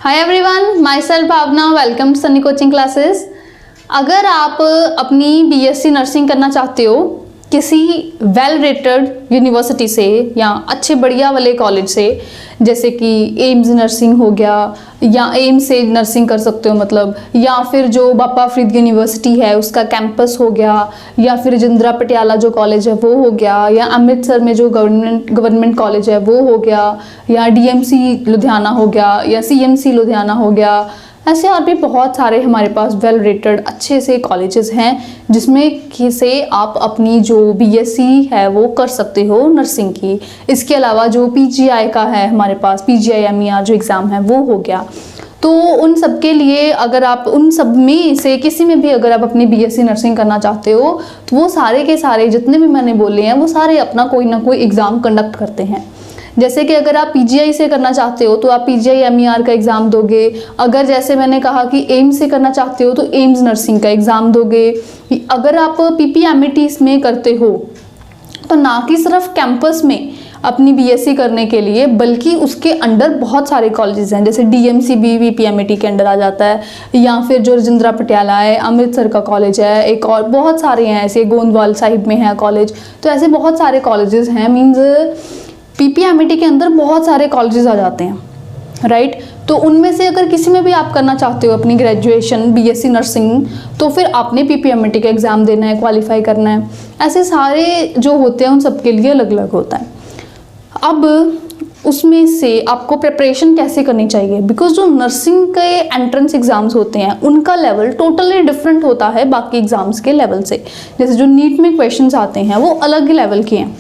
Hi everyone, myself Bhavana, welcome to Sunny coaching classes. अगर आप अपनी बीएससी नर्सिंग करना चाहते हो किसी वेल रेटेड यूनिवर्सिटी से या अच्छे बढ़िया वाले कॉलेज से, जैसे कि एम्स नर्सिंग हो गया या एम्स से नर्सिंग कर सकते हो मतलब, या फिर जो बापा फरीद यूनिवर्सिटी है उसका कैंपस हो गया, या फिर जिंद्रा पटियाला जो कॉलेज है वो हो गया, या अमृतसर में जो गवर्नमेंट कॉलेज है वो हो गया, या डीएमसी लुधियाना हो गया, या सीएमसी लुधियाना हो गया। ऐसे और भी बहुत सारे हमारे पास वेल रेटेड अच्छे से कॉलेजेस हैं जिसमें से आप अपनी जो बीएससी है वो कर सकते हो नर्सिंग की। इसके अलावा जो पीजीआई का है हमारे पास, पीजीआई एमईआर जो एग्ज़ाम है वो हो गया। तो उन सब के लिए अगर आप उन सब में से किसी में भी अगर आप अपनी बीएससी नर्सिंग करना चाहते हो तो वो सारे के सारे जितने भी मैंने बोले हैं वो सारे अपना कोई ना कोई एग्ज़ाम कंडक्ट करते हैं। जैसे कि अगर आप पीजीआई से करना चाहते हो तो आप पीजीआई एमईआर का एग्ज़ाम दोगे। अगर जैसे मैंने कहा कि एम्स से करना चाहते हो तो एम्स नर्सिंग का एग्ज़ाम दोगे। अगर आप पीपीएमटी में करते हो तो ना कि सिर्फ कैंपस में अपनी बीएससी करने के लिए बल्कि उसके अंडर बहुत सारे कॉलेजेस हैं, जैसे डीएमसी भी पीपीएमटी के अंडर आ जाता है, या फिर जो जिंद्रा पटियाला है, अमृतसर का कॉलेज है, एक और बहुत सारे हैं ऐसे, गोंदवाल साहिब में है कॉलेज। तो ऐसे बहुत सारे कॉलेजेस हैं, मीन्स पीपीएमटी के अंदर बहुत सारे कॉलेजेस आ जाते हैं, राइट। तो उनमें से अगर किसी में भी आप करना चाहते हो अपनी ग्रेजुएशन बीएससी नर्सिंग तो फिर आपने पीपीएमटी का एग्ज़ाम देना है, क्वालिफाई करना है। ऐसे सारे जो होते हैं उन सबके लिए अलग अलग होता है। अब उसमें से आपको प्रिपरेशन कैसे करनी चाहिए, बिकॉज जो नर्सिंग के एंट्रेंस एग्ज़ाम्स होते हैं उनका लेवल टोटली डिफरेंट होता है बाकी एग्ज़ाम्स के लेवल से। जैसे जो नीट में क्वेश्चंस आते हैं वो अलग लेवल के हैं,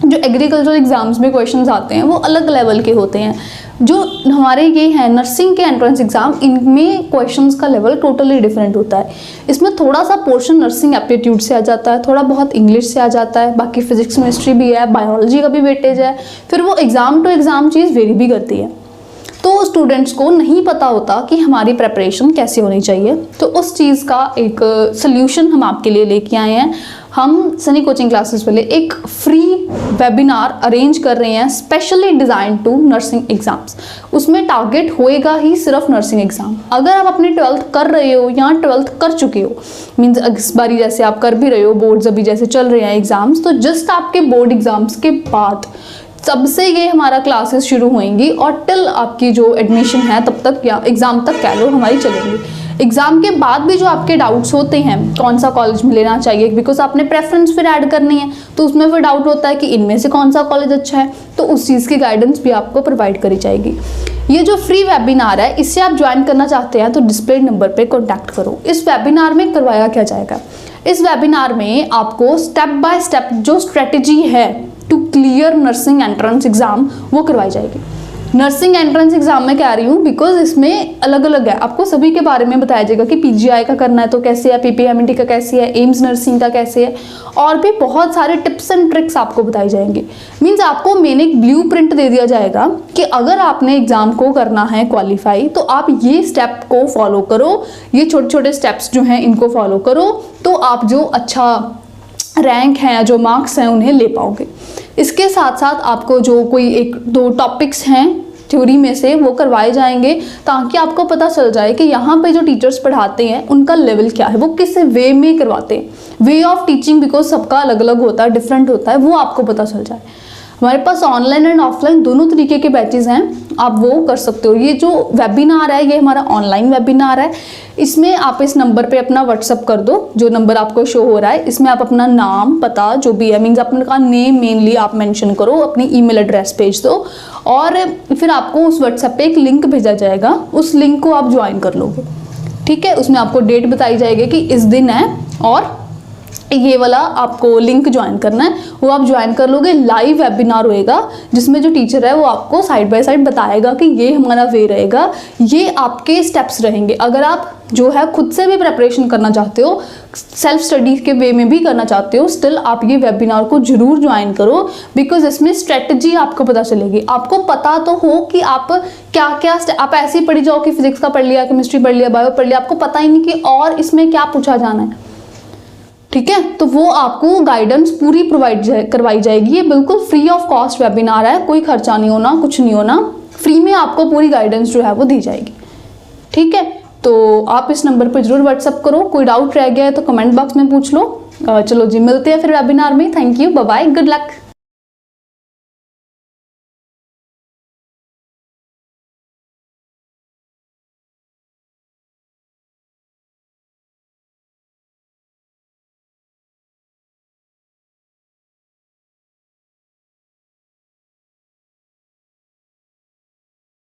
जो एग्रीकल्चर एग्ज़ाम्स में क्वेश्चंस आते हैं वो अलग लेवल के होते हैं। जो हमारे ये हैं नर्सिंग के एंट्रेंस एग्ज़ाम, इनमें क्वेश्चंस का लेवल टोटली डिफरेंट होता है। इसमें थोड़ा सा पोर्शन नर्सिंग एप्टीट्यूड से आ जाता है, थोड़ा बहुत इंग्लिश से आ जाता है, बाकी फिजिक्स केमिस्ट्री भी है, बायोलॉजी का भी वेटेज है। फिर वो एग्ज़ाम टू एग्ज़ाम चीज़ वेरी भी करती है। तो स्टूडेंट्स को नहीं पता होता कि हमारी प्रेपरेशन कैसे होनी चाहिए, तो उस चीज़ का एक सल्यूशन हम आपके लिए लेके आए हैं। हम सनी कोचिंग क्लासेस वाले एक फ्री वेबिनार अरेंज कर रहे हैं specially design to nursing exams. उसमें टारगेट होएगा ही सिर्फ नर्सिंग एग्ज़ाम। अगर आप अपनी 12th कर रहे हो या 12th कर चुके हो, मीन्स इस बारी जैसे आप कर भी रहे हो, बोर्ड्स अभी जैसे चल रहे हैं एग्ज़ाम्स, तो जस्ट आपके बोर्ड एग्ज़ाम्स के बाद तब से ये हमारा क्लासेस शुरू होंगी और टिल आपकी जो एडमिशन है तब तक या एग्ज़ाम तक कह लो हमारी चलेंगी। एग्ज़ाम के बाद भी जो आपके डाउट्स होते हैं कौन सा कॉलेज में लेना चाहिए, बिकॉज आपने प्रेफरेंस फिर ऐड करनी है तो उसमें फिर डाउट होता है कि इनमें से कौन सा कॉलेज अच्छा है, तो उस चीज़ की गाइडेंस भी आपको प्रोवाइड करी जाएगी। ये जो फ्री वेबिनार है इससे आप ज्वाइन करना चाहते हैं तो डिस्प्ले नंबर पर कॉन्टैक्ट करो। इस वेबिनार में करवाया क्या जाएगा, इस वेबिनार में आपको स्टेप बाय स्टेप जो स्ट्रेटेजी है to clear nursing entrance exam वो करवाई जाएगी। नर्सिंग एंट्रेंस एग्ज़ाम में कह रही हूँ बिकॉज इसमें अलग अलग है, आपको सभी के बारे में बताया जाएगा कि पीजीआई का करना है तो कैसे है, पीपीएमटी का कैसे है, एम्स नर्सिंग का कैसे है, और भी बहुत सारे टिप्स एंड ट्रिक्स आपको बताई जाएंगे। मीन्स आपको मेन एक ब्लूप्रिंट दे दिया जाएगा कि अगर आपने एग्ज़ाम को करना है क्वालिफाई तो आप ये स्टेप को फॉलो करो, ये छोटे छोटे स्टेप्स जो हैं इनको फॉलो करो, तो आप जो अच्छा रैंक है, जो मार्क्स हैं उन्हें ले पाओगे। इसके साथ साथ आपको जो कोई एक दो टॉपिक्स हैं थ्योरी में से वो करवाए जाएंगे ताकि आपको पता चल जाए कि यहाँ पे जो टीचर्स पढ़ाते हैं उनका लेवल क्या है, वो किस वे में करवाते हैं। वे ऑफ टीचिंग बिकॉज सबका अलग अलग होता है, डिफरेंट होता है, वो आपको पता चल जाए। हमारे पास ऑनलाइन एंड ऑफलाइन दोनों तरीके के बैचेस हैं, आप वो कर सकते हो। ये जो वेबिनार है ये हमारा ऑनलाइन वेबिनार है। इसमें आप इस नंबर पे अपना व्हाट्सअप कर दो, जो नंबर आपको शो हो रहा है। इसमें आप अपना नाम पता जो भी है, मीन्स अपना नेम मेनली आप मेंशन करो, अपनी ईमेल एड्रेस भेज दो और फिर आपको उस व्हाट्सएप पे एक लिंक भेजा जाएगा, उस लिंक को आप ज्वाइन कर लोगे, ठीक है। उसमें आपको डेट बताई जाएगी कि इस दिन है और ये वाला आपको लिंक ज्वाइन करना है, वो आप ज्वाइन कर लोगे। लाइव वेबिनार होएगा जिसमें जो टीचर है वो आपको साइड बाय साइड बताएगा कि ये हमारा वे रहेगा, ये आपके स्टेप्स रहेंगे। अगर आप जो है खुद से भी प्रिपरेशन करना चाहते हो, सेल्फ स्टडी के वे में भी करना चाहते हो, स्टिल आप ये वेबिनार को जरूर ज्वाइन करो बिकॉज इसमें स्ट्रेटजी आपको पता चलेगी। आपको पता तो हो कि आप क्या क्या आप ऐसे ही पढ़ी जाओ कि फिजिक्स का पढ़ लिया, केमिस्ट्री पढ़ लिया, बायो पढ़ लिया, आपको पता ही नहीं कि और इसमें क्या पूछा जाना है, ठीक है। तो वो आपको गाइडेंस पूरी प्रोवाइड करवाई जाएगी। ये बिल्कुल फ्री ऑफ कॉस्ट वेबिनार है, कोई खर्चा नहीं होना, कुछ नहीं होना, फ्री में आपको पूरी गाइडेंस जो है वो दी जाएगी। ठीक है, तो आप इस नंबर पर जरूर व्हाट्सअप करो। कोई डाउट रह गया है तो कमेंट बॉक्स में पूछ लो। चलो जी, मिलते हैं फिर वेबिनार में। Thank you, bye bye, good luck.